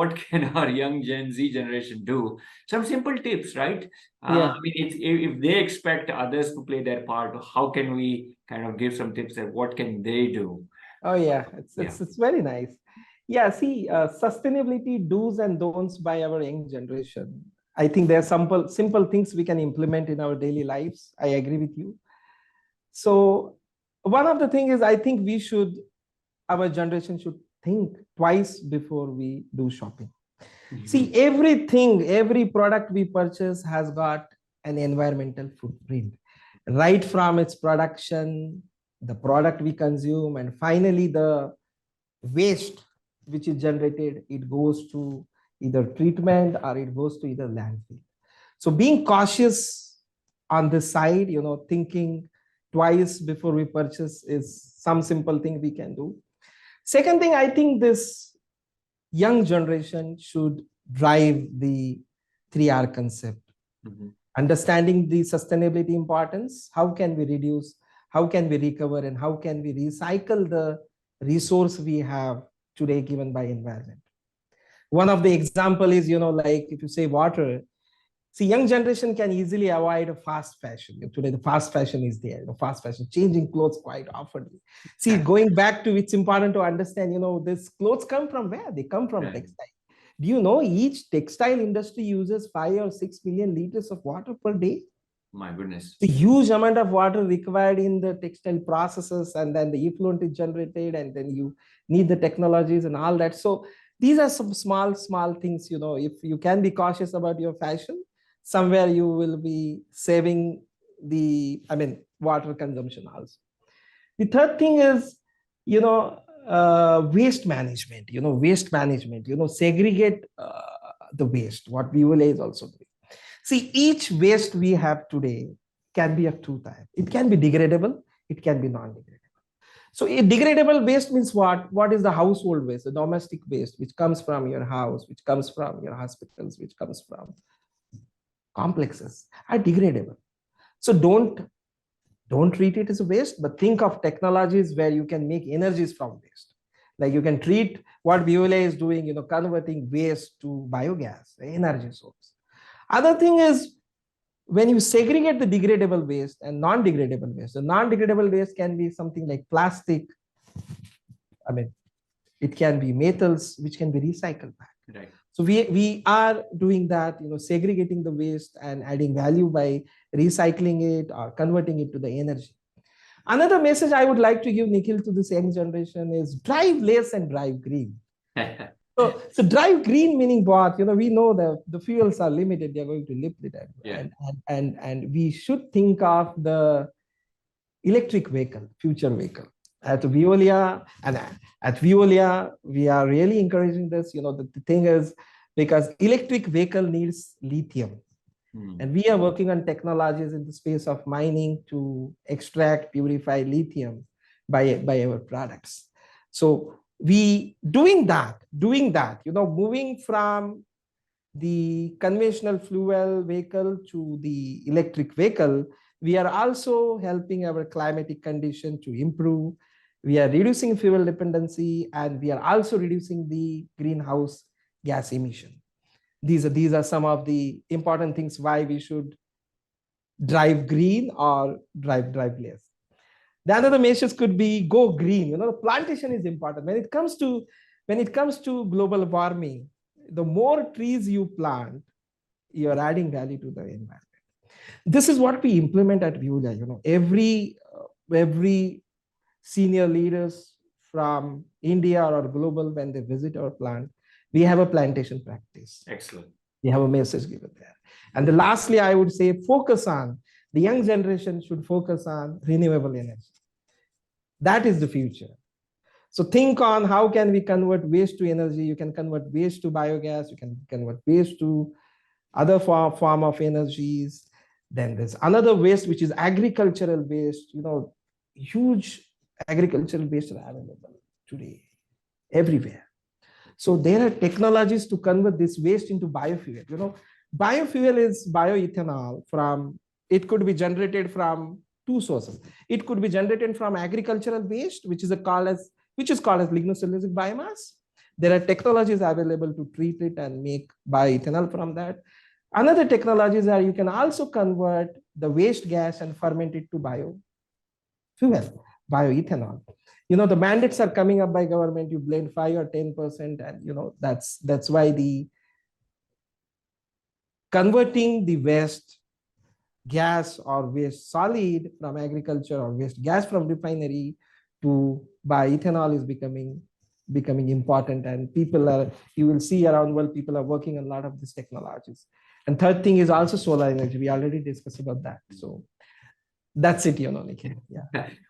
what can our young Gen Z generation do? Some simple tips, right? Yeah. I mean, if they expect others to play their part, how can we kind of give some tips that what can they do? Oh yeah, it's Yeah. it's very nice. Yeah, see, sustainability do's and don'ts by our young generation. I think there are simple things we can implement in our daily lives. I agree with you. So one of the things is I think our generation should think twice before we do shopping. See, every product we purchase has got an environmental footprint, right from its production, the product we consume, and finally the waste which is generated, it goes to either treatment or it goes to either landfill. So being cautious on this side, thinking twice before we purchase is some simple thing we can do. Second thing, I think this young generation should drive the 3R concept. Understanding the sustainability importance, how can we reduce, how can we recover, and how can we recycle the resource we have today given by environment. One of the example is, like if you say water, see, young generation can easily avoid fast fashion. Today, the fast fashion is there, fast fashion, changing clothes quite often. See, going back to, it's important to understand, these clothes come from where? They come from textile. Do you know each textile industry uses 5 or 6 million liters of water per day? My goodness. The huge amount of water required in the textile processes, and then the effluent is generated, and then you need the technologies and all that. So these are some small things, if you can be cautious about your fashion, somewhere you will be saving water consumption also. The third thing is, waste management, segregate the waste, what Viola is also doing. See, each waste we have today can be of two types. It can be degradable, it can be non-degradable. So a degradable waste means what? What is the household waste, the domestic waste, which comes from your house, which comes from your hospitals, which comes from complexes, are degradable. So don't treat it as a waste, but think of technologies where you can make energies from waste. Like you can treat what Viola is doing, converting waste to biogas, energy source. Other thing is, when you segregate the degradable waste and non-degradable waste, the non-degradable waste can be something like plastic. It can be metals, which can be recycled back. Right. So we are doing that, segregating the waste and adding value by recycling it or converting it to the energy. Another message I would like to give, Nikhil, to this young generation is drive less and drive green. So drive green meaning what? We know that the fuels are limited, they're going to limit it. Yeah. And we should think of the electric vehicle, future vehicle. At Veolia, we are really encouraging this. The thing is, because electric vehicle needs lithium. And we are working on technologies in the space of mining to extract, purify lithium by our products. So we doing that, moving from the conventional fuel vehicle to the electric vehicle, we are also helping our climatic condition to improve. We are reducing fuel dependency, and we are also reducing the greenhouse gas emission. These are some of the important things why we should drive green or drive less. The other measures could be go green. Plantation is important. When it comes to global warming, the more trees you plant, you are adding value to the environment. This is what we implement at Viola. Every senior leaders from India or global, when they visit our plant, we have a plantation practice. Excellent. We have a message given there. And lastly, I would say the young generation should focus on renewable energy. That is the future. So think on how can we convert waste to energy. You can convert waste to biogas. You can convert waste to other form of energies. Then there's another waste, which is agricultural waste. Huge agricultural waste are available today everywhere. So there are technologies to convert this waste into biofuel. Biofuel is bioethanol it could be generated from two sources. It could be generated from agricultural waste, which is called as lignocellulosic biomass. There are technologies available to treat it and make bioethanol from that. Another technologies are you can also convert the waste gas and ferment it to biofuel, bioethanol. The mandates are coming up by government, you blend 5 or 10%, and that's why the converting the waste gas or waste solid from agriculture or waste gas from refinery to bioethanol is becoming important, and you will see around world people are working on a lot of these technologies. And third thing is also solar energy. We already discussed about that. So that's it, Nikhil. Yeah.